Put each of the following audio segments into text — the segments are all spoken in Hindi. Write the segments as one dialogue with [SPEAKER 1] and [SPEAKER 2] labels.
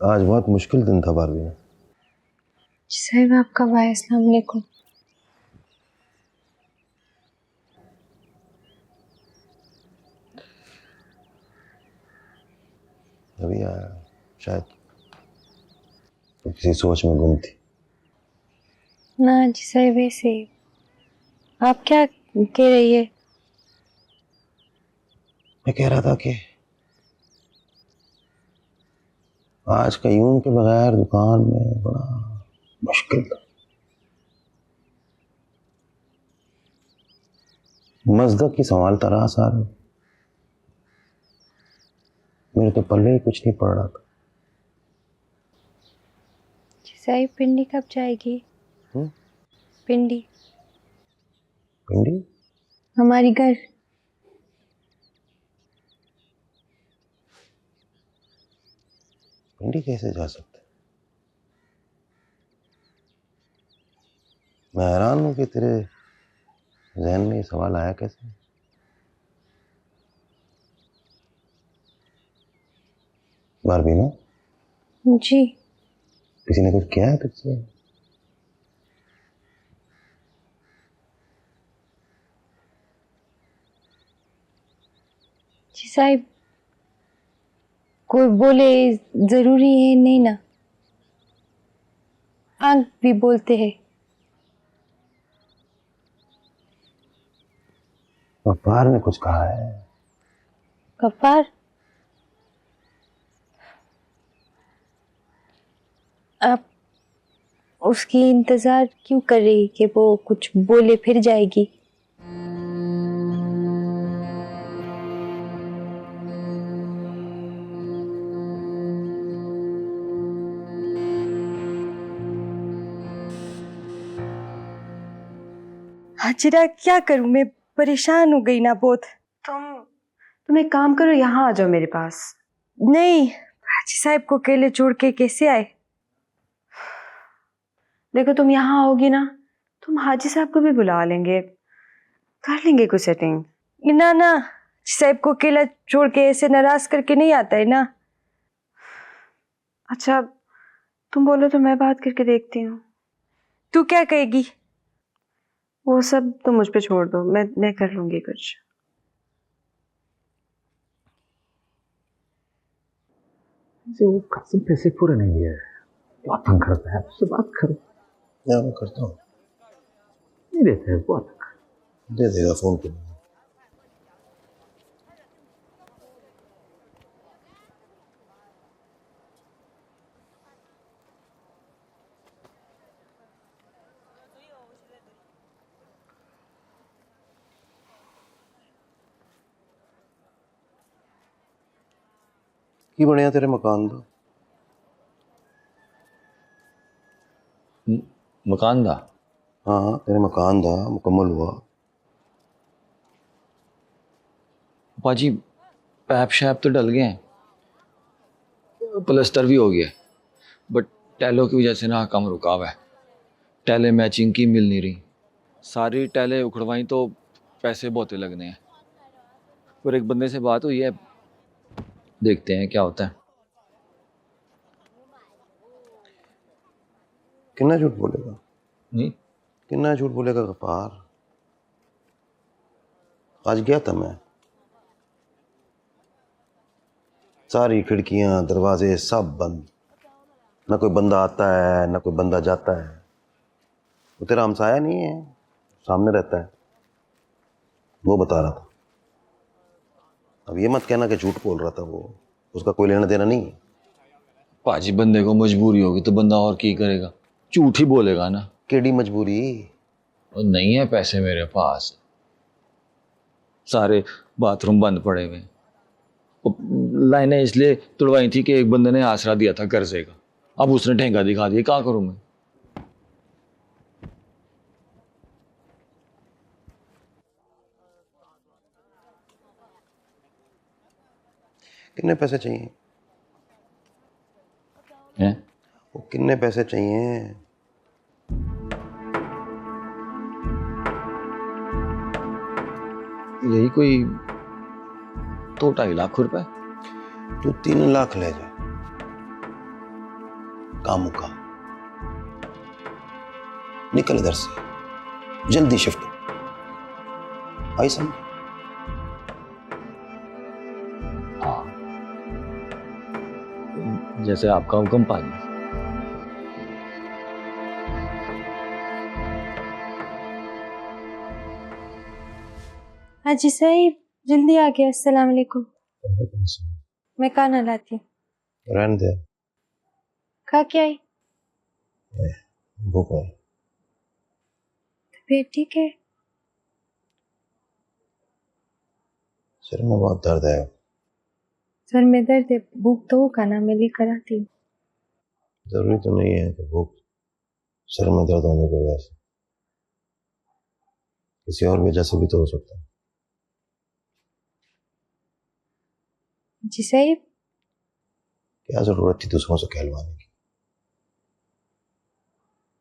[SPEAKER 1] आज बहुत मुश्किल दिन था बारवीन।
[SPEAKER 2] साहिब आपका भाई, अस्सलाम वालेकुम।
[SPEAKER 1] अभी आया, शायद किसी सोच में गुम थी।
[SPEAKER 2] ना जी साहिब, ऐसे ही। आप क्या कह रही है?
[SPEAKER 1] मैं कह रहा था कि आज कयूम के बगैर दुकान में बड़ा मुश्किल था। मजदक की संभालता रहा सारे, मेरे तो पल्ले ही कुछ नहीं पड़ रहा था।
[SPEAKER 2] जी साहिब, पिंडी कब जाएगी? पिंडी
[SPEAKER 1] पिंडी?
[SPEAKER 2] हमारी घर।
[SPEAKER 1] पिंडी कैसे जा सकते? मैं हैरान हूं कि तेरे जहन में ये सवाल आया कैसे। बारबीना,
[SPEAKER 2] जी
[SPEAKER 1] किसी ने कुछ किया है तुझसे?
[SPEAKER 2] जी साहिब, कोई बोले जरूरी है नहीं ना, आंख भी बोलते हैं।
[SPEAKER 1] गफ्फार ने कुछ कहा है?
[SPEAKER 2] गफ्फार? आप उसकी इंतजार क्यों कर रही कि वो कुछ बोले फिर जाएगी? हाजिरा, क्या करूं मैं, परेशान हो गई ना बहुत।
[SPEAKER 3] तुम एक काम करो, यहाँ आ जाओ मेरे पास।
[SPEAKER 2] नहीं, हाजी साहब को अकेले छोड़ के कैसे आए?
[SPEAKER 3] देखो, तुम यहाँ आओगी ना, तुम हाजी साहब को भी बुला लेंगे, कर लेंगे कुछ सेटिंग।
[SPEAKER 2] ना ना, हाजी साहब को अकेला छोड़ के ऐसे नाराज करके नहीं आता है ना।
[SPEAKER 3] अच्छा, तुम बोलो तो मैं बात करके देखती हूँ।
[SPEAKER 2] तू क्या कहेगी?
[SPEAKER 3] वो सब तुम मुझ पे छोड़ दो, मैं कर लूंगी कुछ।
[SPEAKER 4] वो कासिम पैसे पूरे नहीं दिए, बहुत तंग करता है, उससे बात करो।
[SPEAKER 1] या मैं करता हूँ।
[SPEAKER 4] नहीं देते हैं, बहुत
[SPEAKER 1] दे देगा फोन पे। की बढ़िया तेरे मकान दा?
[SPEAKER 5] मकान दा?
[SPEAKER 1] हाँ, तेरे मकान दा मुकम्मल हुआ?
[SPEAKER 5] पाजी पैप शैप तो डल गए हैं, प्लस्टर भी हो गया, बट टैलों की वजह से ना काम रुका हुआ है। टैले मैचिंग की मिल नहीं रही, सारी टैले उखड़वाई तो पैसे बहुत लगने हैं। और एक बंदे से बात हुई है, देखते हैं क्या होता है।
[SPEAKER 1] कितना झूठ बोलेगा?
[SPEAKER 5] नहीं,
[SPEAKER 1] कितना झूठ बोलेगा गफ्फार? आज गया था मैं, सारी खिड़कियां दरवाजे सब बंद, ना कोई बंदा आता है ना कोई बंदा जाता है। वो तेरा हमसाया नहीं है, सामने रहता है, वो बता रहा था। अब ये मत कहना कि झूठ बोल रहा था वो, उसका कोई लेना देना नहीं है।
[SPEAKER 5] पाजी बंदे को मजबूरी होगी तो बंदा और की करेगा, झूठ ही बोलेगा ना।
[SPEAKER 1] केड़ी मजबूरी?
[SPEAKER 5] और नहीं है पैसे मेरे पास, सारे बाथरूम बंद पड़े हुए। लाइनें इसलिए तुड़वाई थी कि एक बंदे ने आसरा दिया था कर्जे का, अब उसने ठेंगा दिखा दिया, क्या करूं मैं।
[SPEAKER 1] कितने पैसे चाहिए?
[SPEAKER 5] हैं?
[SPEAKER 1] वो कितने पैसे चाहिए?
[SPEAKER 5] यही कोई 2-2.5 लाख रुपए।
[SPEAKER 1] तू 3 लाख ले जा। कामों का। निकल इधर से, जल्दी शिफ्ट हो। आई समझ?
[SPEAKER 5] हाँ, जैसे आपका हुक्म पाजी।
[SPEAKER 2] हाजी साहब जल्दी आ गया। अस्सलाम वालेकुम। मैं खाना लाती हूँ।
[SPEAKER 1] रहने दे,
[SPEAKER 2] खा के आई।
[SPEAKER 1] भूख है।
[SPEAKER 2] फिर ठीक है।
[SPEAKER 1] सिर में बहुत दर्द है।
[SPEAKER 2] सर में दर्द है, भूख तो होगा ना, मैं लेकर आती हूँ।
[SPEAKER 1] जरूरी तो नहीं है कि भूख सिर में दर्द होने की वजह से, किसी और वजह से भी तो हो सकता है।
[SPEAKER 2] जी साहब,
[SPEAKER 1] क्या जरूरत थी दूसरों से कहलवाने की?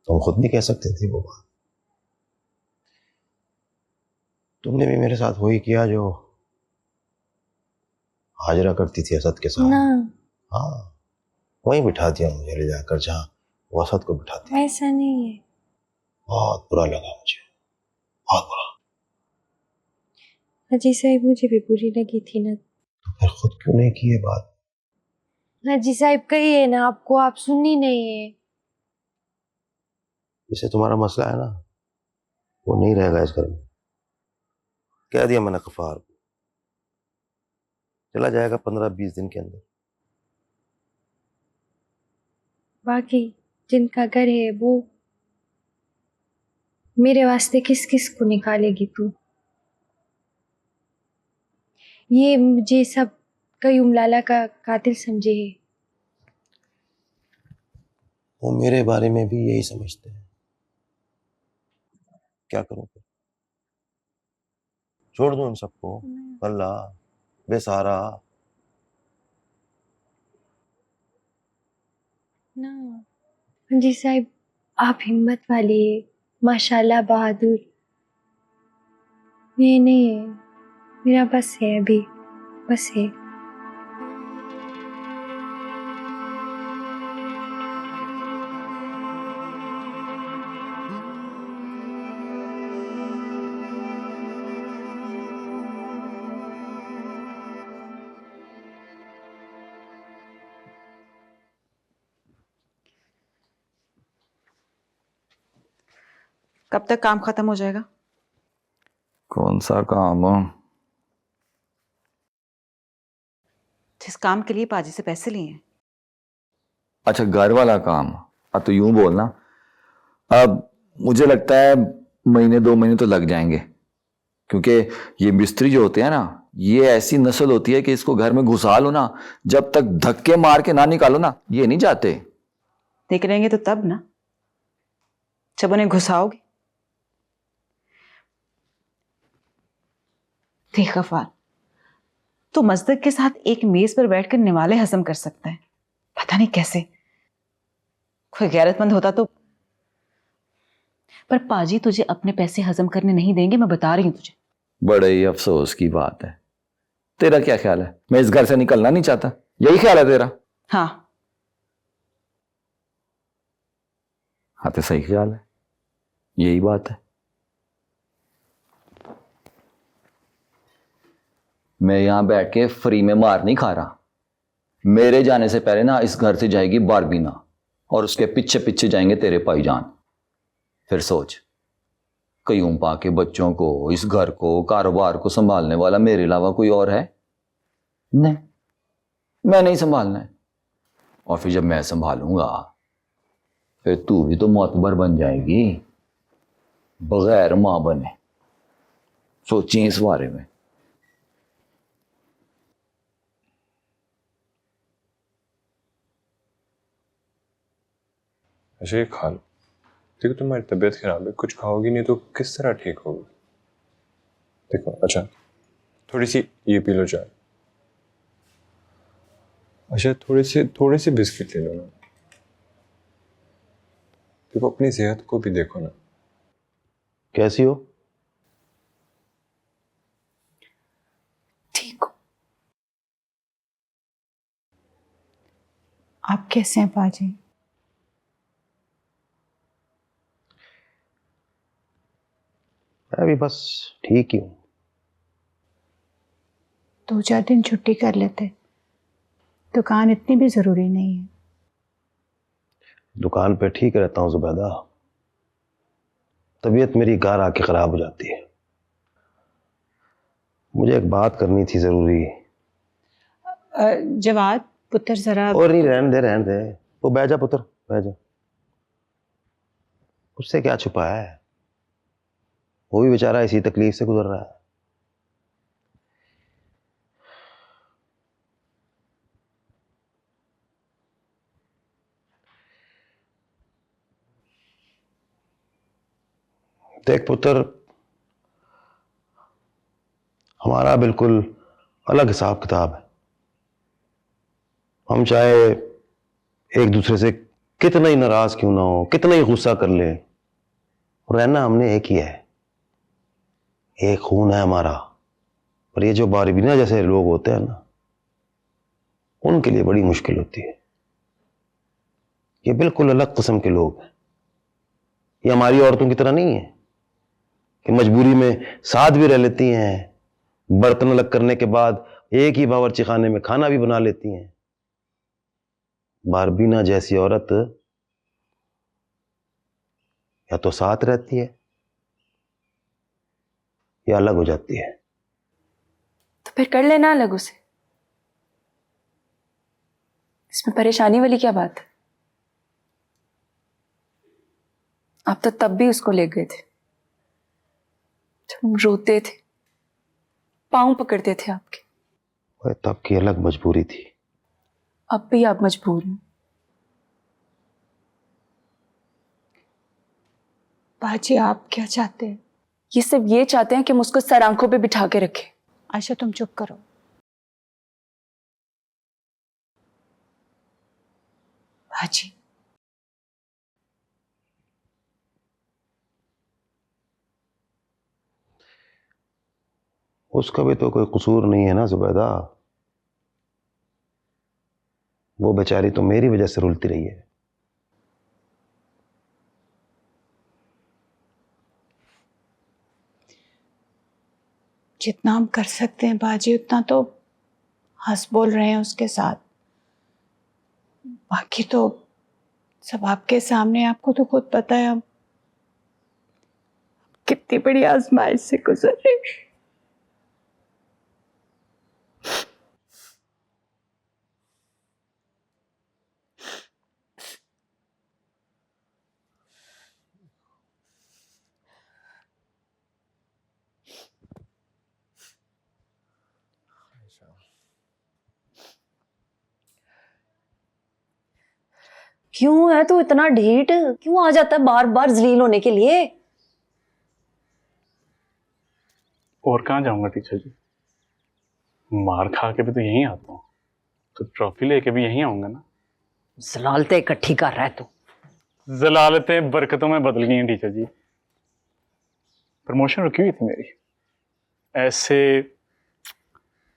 [SPEAKER 1] तुम खुद भी कह सकते थे वो बात। तुमने भी मेरे साथ वही किया जो हाजरा करती थी असद के साथ।
[SPEAKER 2] ना
[SPEAKER 1] हाँ, वहीं बिठा दिया मुझे ले जाकर जहाँ वो असद को बिठाती।
[SPEAKER 2] ऐसा नहीं है।
[SPEAKER 1] बहुत बुरा लगा मुझे, बहुत बुरा।
[SPEAKER 2] हाजी साहब मुझे भी बुरी लगी थी ना।
[SPEAKER 1] तो फिर खुद क्यों नहीं की ये बात?
[SPEAKER 2] हाजी साहब कहिए ना, आपको आप सुननी नहीं है।
[SPEAKER 1] जिससे तुम्हारा मसला है ना, वो नहीं रहेगा इस घर में। कह दिया मैंने गफ्फार को, चला जाएगा 15-20 दिन के अंदर।
[SPEAKER 2] बाकी जिनका घर है वो मेरे वास्ते किस किस को निकालेगी तू? ये मुझे सब कयूम लाला का कातिल समझे है।
[SPEAKER 1] वो मेरे बारे में भी यही समझते हैं। क्या करूं फिर? छोड़ दूं इन सबको? अल्लाह बेसहारा।
[SPEAKER 2] ना जी साहब, आप हिम्मत वाले है, माशाल्लाह बहादुर। ये नहीं है, मेरा बस है अभी, बस है।
[SPEAKER 3] कब तक काम खत्म हो जाएगा?
[SPEAKER 5] कौन सा काम हो?
[SPEAKER 3] जिस काम के लिए पाजी से पैसे लिए हैं।
[SPEAKER 5] अच्छा, घर वाला काम। तो यूं बोलना, अब मुझे लगता है महीने 2 महीने तो लग जाएंगे, क्योंकि ये मिस्त्री जो होते हैं ना, ये ऐसी नस्ल होती है कि इसको घर में घुसा लो ना, जब तक धक्के मार के ना निकालो ना, ये नहीं जाते।
[SPEAKER 3] देख लेंगे तो तब ना, जब उन्हें घुसाओगे। देख गफार, तू मजदक के साथ एक मेज पर बैठकर निवाले हजम कर सकता है, पता नहीं कैसे। कोई गैरतमंद होता तो। पर पाजी तुझे अपने पैसे हजम करने नहीं देंगे, मैं बता रही हूं तुझे।
[SPEAKER 5] बड़े ही अफसोस की बात है। तेरा क्या ख्याल है? मैं इस घर से निकलना नहीं चाहता, यही ख्याल है तेरा?
[SPEAKER 3] हाँ।
[SPEAKER 5] हाँ, तो सही ख्याल है, यही बात है। मैं यहां बैठ के फ्री में मार नहीं खा रहा। मेरे जाने से पहले ना इस घर से जाएगी बारबीना, और उसके पीछे पीछे जाएंगे तेरे भाईजान। फिर सोच, कयूं पा के बच्चों को, इस घर को, कारोबार को संभालने वाला मेरे अलावा कोई और है? नहीं, मैं नहीं संभालना है। और फिर जब मैं संभालूंगा, फिर तू भी तो मोतबर बन जाएगी, बगैर मां बने। सोचिए इस बारे में।
[SPEAKER 6] अच्छा ये खा लो। देखो तुम्हारी तबीयत खराब है, कुछ खाओगी नहीं तो किस तरह ठीक होगी? देखो, अच्छा थोड़ी सी ये पी लो चाय। अच्छा थोड़े से बिस्किट ले लो ना। देखो अपनी सेहत को भी देखो ना।
[SPEAKER 1] कैसी हो?
[SPEAKER 3] ठीक हो? आप कैसे हैं पाजी?
[SPEAKER 1] मैं भी बस ठीक ही हूँ।
[SPEAKER 7] 2-4 दिन छुट्टी कर लेते, दुकान इतनी भी जरूरी नहीं है।
[SPEAKER 1] दुकान पे ठीक रहता हूँ जुबैदा, तबीयत मेरी घर आके खराब हो जाती है। मुझे एक बात करनी थी जरूरी।
[SPEAKER 7] जवाद पुत्र जरा।
[SPEAKER 1] और नहीं, रहने दे रहने दे। वो बह जा पुत्र, बह जा। उससे क्या छुपा है, वो भी बेचारा इसी तकलीफ से गुजर रहा है। देख पुत्र, हमारा बिल्कुल अलग हिसाब किताब है। हम चाहे एक दूसरे से कितना ही नाराज क्यों ना हो, कितना ही गुस्सा कर ले, रहना हमने एक ही है, एक खून है हमारा। पर ये जो बारबीना जैसे लोग होते हैं ना, उनके लिए बड़ी मुश्किल होती है। ये बिल्कुल अलग किस्म के लोग हैं। ये हमारी औरतों की तरह नहीं है कि मजबूरी में साथ भी रह लेती हैं, बर्तन अलग करने के बाद एक ही बावर्ची खाने में खाना भी बना लेती हैं। बारबीना जैसी औरत या तो साथ रहती है या अलग हो जाती है।
[SPEAKER 8] तो फिर कर लेना अलग उसे, इसमें परेशानी वाली क्या बात है? आप तो तब भी उसको ले गए थे, तुम रोते थे, पांव पकड़ते थे आपके।
[SPEAKER 1] वह तब की अलग मजबूरी थी।
[SPEAKER 8] अब भी आप मजबूर हैं।
[SPEAKER 7] बाजी आप क्या चाहते हैं?
[SPEAKER 8] ये सब ये चाहते हैं कि हम उसको सर आंखों पे बिठा के रखें।
[SPEAKER 7] आशा तुम चुप करो। बाजी
[SPEAKER 1] उसका भी तो कोई कसूर नहीं है ना जुबैदा। वो बेचारी तो मेरी वजह से रुलती रही है।
[SPEAKER 7] जितना हम कर सकते हैं बाजी उतना तो हंस बोल रहे हैं उसके साथ, बाकी तो सब आपके सामने। आपको तो खुद पता है हम कितनी बड़ी आजमाइश से गुजर रहे हैं।
[SPEAKER 2] क्यों है तू इतना ढीठ, क्यों आ जाता है बार बार जलील होने के लिए?
[SPEAKER 9] और कहाँ जाऊंगा टीचर जी, मार खा के भी तो यहीं आता हूँ, तो ट्रॉफी लेके भी यहीं आऊंगा ना।
[SPEAKER 10] जलालतें इकट्ठी कर रहा है तू।
[SPEAKER 9] जलालतें बरकतों में बदल गई हैं टीचर जी। प्रमोशन रुकी हुई थी मेरी, ऐसे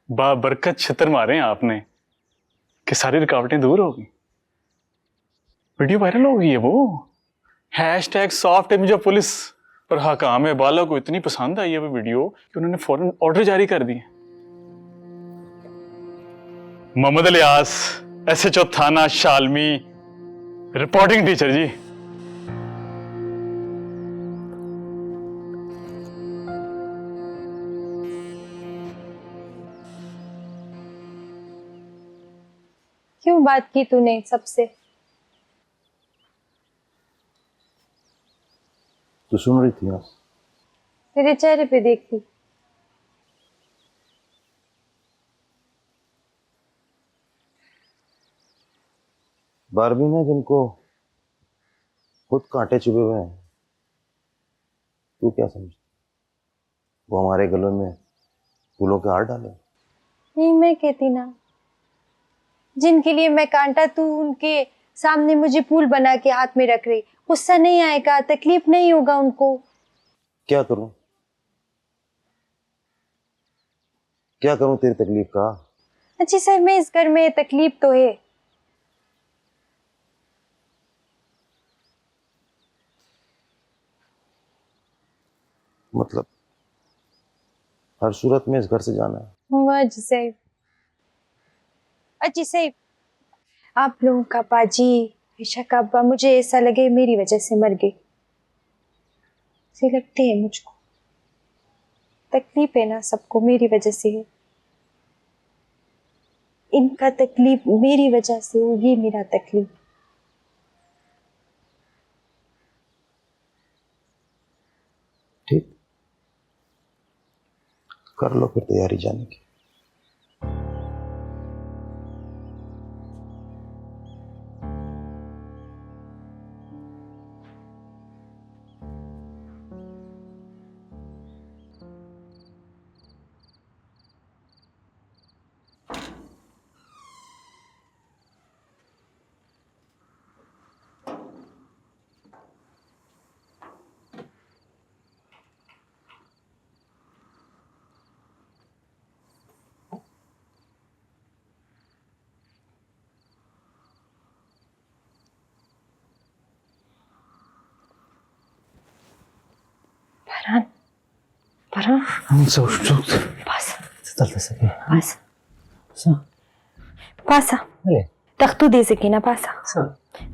[SPEAKER 9] बाबरकत छतर मारे हैं आपने कि सारी रुकावटें दूर हो गई। वीडियो वायरल हो गई है वो, हैशटैग सॉफ्ट है। मुझे पुलिस और हकाम बाला को इतनी पसंद आई है वो वीडियो कि उन्होंने फौरन ऑर्डर जारी कर दिए। मोहम्मद इलियास, SHO थाना शालमी, रिपोर्टिंग टीचर जी।
[SPEAKER 2] क्यों बात की तूने सबसे?
[SPEAKER 1] तू सुन रही थी ना?
[SPEAKER 2] तेरे चेहरे पे देखती।
[SPEAKER 1] बारबीना जिनको खुद कांटे चुभे हुए हैं, तू क्या समझती? वो हमारे गलों में फूलों के हार डाले?
[SPEAKER 2] नहीं, मैं कहती ना, जिनके लिए मैं कांटा, तू उनके सामने मुझे फूल बना के हाथ में रख रही। गुस्सा नहीं आएगा, तकलीफ नहीं होगा उनको?
[SPEAKER 1] क्या करूं, क्या करूं तेरी तकलीफ का?
[SPEAKER 2] अच्छी सर में इस घर में तकलीफ तो है।
[SPEAKER 1] मतलब हर सूरत में इस घर से जाना है।
[SPEAKER 2] वाह जी साहब, अजी साहब, आप लोगों का पाजी बेशक अब्बा मुझे ऐसा लगे मेरी वजह से मर गए, ऐसे लगते हैं मुझको। तकलीफ है ना सबको मेरी वजह से है, इनका तकलीफ मेरी वजह से हो, ये मेरा तकलीफ।
[SPEAKER 1] ठीक, कर लो फिर तैयारी जाने की।
[SPEAKER 2] फरहान, फरहान, पासा तख्तू दे सकीना पासा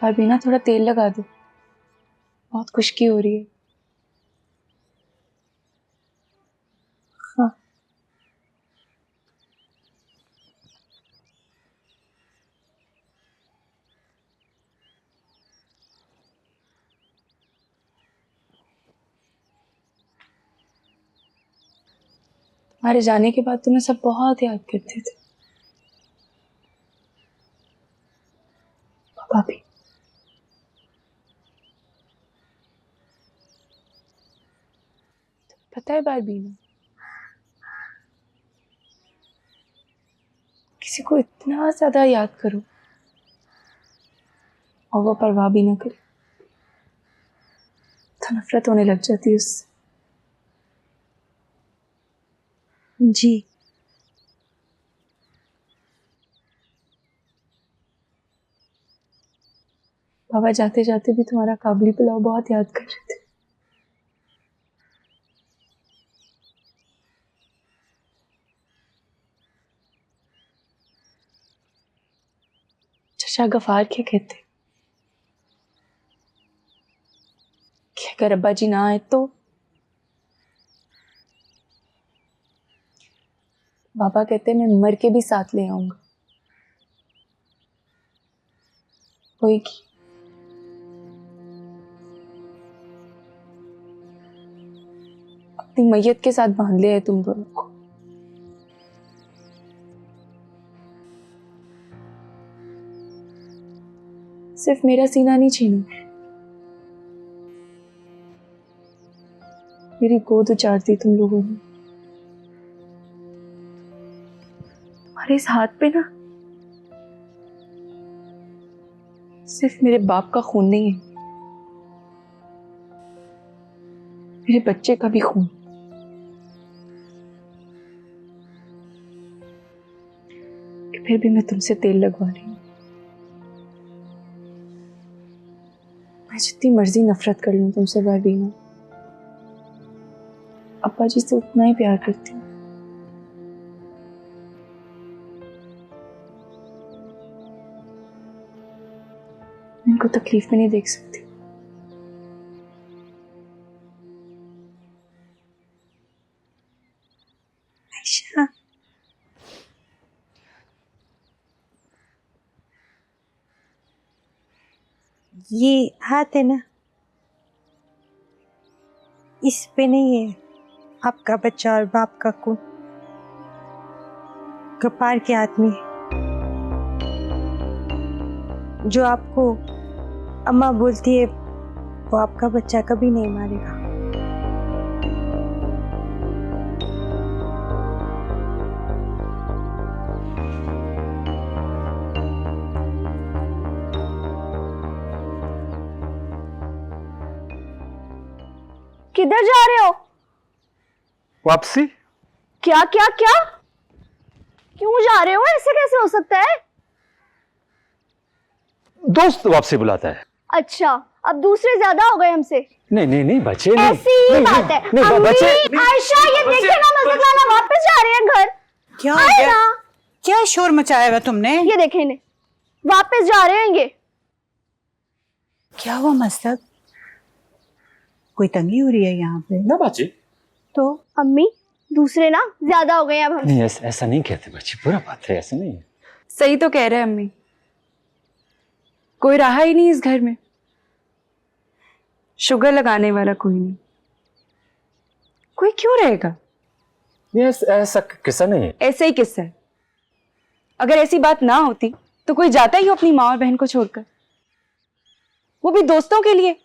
[SPEAKER 8] भाभी थोड़ा तेल लगा दो, बहुत खुश्की हो रही है। हाँ तुम्हारे जाने के बाद तुम्हें सब बहुत याद करते थे भाभी। पता है बारबीना, किसी को इतना ज्यादा याद करो और वो परवाह भी ना करे तो नफरत होने लग जाती है उससे।
[SPEAKER 2] जी
[SPEAKER 8] बाबा जाते जाते भी तुम्हारा काबली पुलाव बहुत याद कर रहे थे। शाह गफार क्या कहते कि अगर अब्बा जी ना आए तो बाबा कहते मैं मर के भी साथ ले आऊंगा। होएगी। अपनी मैयत के साथ बांध लिया है तुम दोनों को। सिर्फ मेरा सीना नहीं छीनो, मेरी गोद उचार दी तुम लोगों ने। तुम्हारे इस हाथ पे ना सिर्फ मेरे बाप का खून नहीं है, मेरे बच्चे का भी खून। कि फिर भी मैं तुमसे तेल लगवा रही हूं। मैं जितनी मर्जी नफरत कर लूं तुमसे बरबीना, अब्बा जी से उतना ही प्यार करती हूँ। मैं इनको तकलीफ में नहीं देख सकती।
[SPEAKER 2] आयशा, ये हाथ है ना, इस पे नहीं है आपका बच्चा और बाप का खून, गफ्फार के हाथ में है। जो आपको अम्मा बोलती है वो आपका बच्चा कभी नहीं मारेगा।
[SPEAKER 11] किधर जा रहे हो?
[SPEAKER 9] वापसी?
[SPEAKER 11] क्या क्या क्या? क्यों जा रहे हो? ऐसे कैसे हो सकता है?
[SPEAKER 4] दोस्त वापसी बुलाता है।
[SPEAKER 11] अच्छा, अब दूसरे ज्यादा हो गए हमसे।
[SPEAKER 4] नहीं नहीं नहीं बच्चे नहीं।
[SPEAKER 11] ऐसी ही बात है।
[SPEAKER 4] नहीं,
[SPEAKER 11] अम्मी,
[SPEAKER 4] बच्चे
[SPEAKER 11] आयशा, ये देखिए ना, मज़ाक लाना वापस जा रहे हैं घर।
[SPEAKER 7] क्या हो
[SPEAKER 11] आए
[SPEAKER 7] गया?
[SPEAKER 11] ना।
[SPEAKER 7] क्या शोर मचाया हुआ तुमने?
[SPEAKER 11] ये देखें इन्हें, वापस जा रहे हैं ये।
[SPEAKER 7] क्या हुआ मस्तक? कोई तंगी हो रही है यहाँ पे?
[SPEAKER 4] ना बच्चे।
[SPEAKER 7] तो
[SPEAKER 11] अम्मी, दूसरे ना ज्यादा हो गए अब हम।
[SPEAKER 4] नहीं ऐसा नहीं कहते बच्चे, बुरा बात है, ऐसा नहीं है।
[SPEAKER 8] सही तो कह रहे हैं अम्मी, कोई रहा ही नहीं इस घर में, शुगर लगाने वाला कोई नहीं। कोई क्यों रहेगा?
[SPEAKER 4] नहीं ऐसा किस्सा नहीं है।
[SPEAKER 8] ऐसे ही किस्सा है। अगर ऐसी बात ना होती तो कोई जाता ही हो अपनी माँ और बहन को छोड़कर, वो भी दोस्तों के लिए।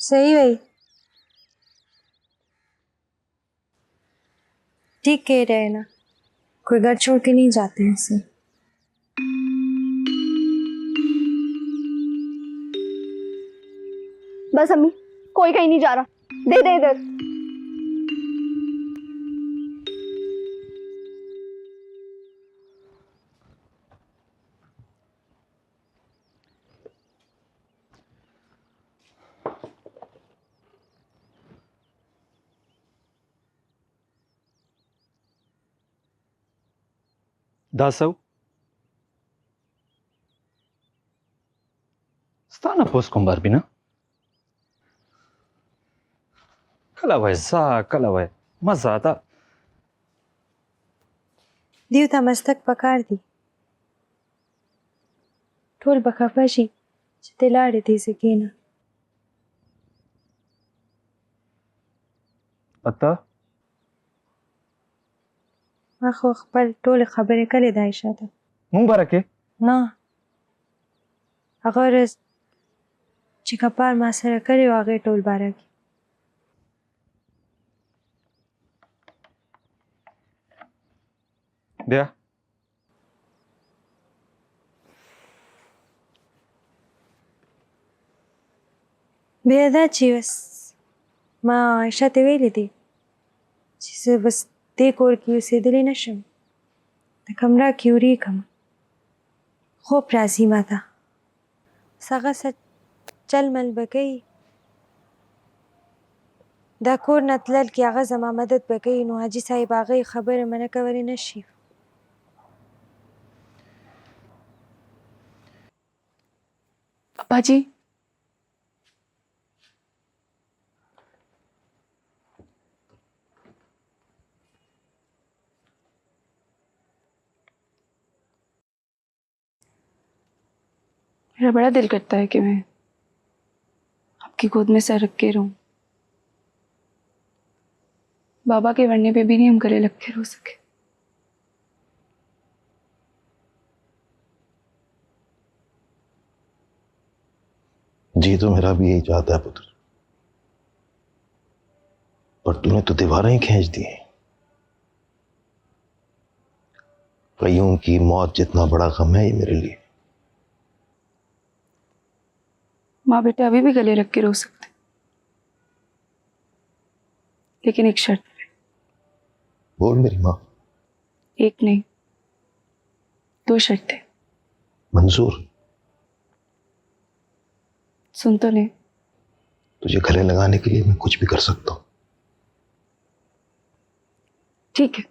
[SPEAKER 2] सही भाई, ठीक कह रहे हैं ना, कोई घर छोड़ के नहीं जाते ऐसे।
[SPEAKER 11] बस अम्मी, कोई कहीं नहीं जा रहा। दे दे इधर।
[SPEAKER 4] दासव Stana poskom Barbina. कला वै जा कला वै मजा आता
[SPEAKER 2] दियो था मस्तक पकार दी ठोल बखा पशी चतेलाड़े थी सकीना
[SPEAKER 4] अता
[SPEAKER 2] आखो खपल टोल खबरें कले दाइशा था
[SPEAKER 4] मुबारक
[SPEAKER 2] ना अगर चिकपार मासरा करे आगे टोल बारा की
[SPEAKER 4] बिया
[SPEAKER 2] बेदा चीवस माँ आयशा ते वेली थी जिसे बस देख और की उसे दिले नशम त कमरा क्यूरी कम खूब राजी माता सगा सच चल मल बकई दाकोर नतलल की आगा जमा मदद बकई नो हाजी साहिब आगे खबर मन कवरी नशीफ
[SPEAKER 8] बाजी, मेरा बड़ा दिल करता है कि मैं आपकी गोद में सर रख के रहूं। बाबा के मरने पे भी नहीं हम गले लग के रो सके।
[SPEAKER 1] जी तो मेरा भी यही चाहता है पुत्र, पर तूने तो दीवारें ही खींच दी हैं। कईयों की मौत जितना बड़ा गम है ये मेरे लिए।
[SPEAKER 8] माँ बेटा अभी भी गले रख के रो सकते, लेकिन एक शर्त पे।
[SPEAKER 1] बोल मेरी माँ।
[SPEAKER 8] एक नहीं, 2 शर्तें।
[SPEAKER 1] मंजूर।
[SPEAKER 8] सुन तो ले।
[SPEAKER 1] तुझे गले लगाने के लिए मैं कुछ भी कर सकता हूँ।
[SPEAKER 8] ठीक है।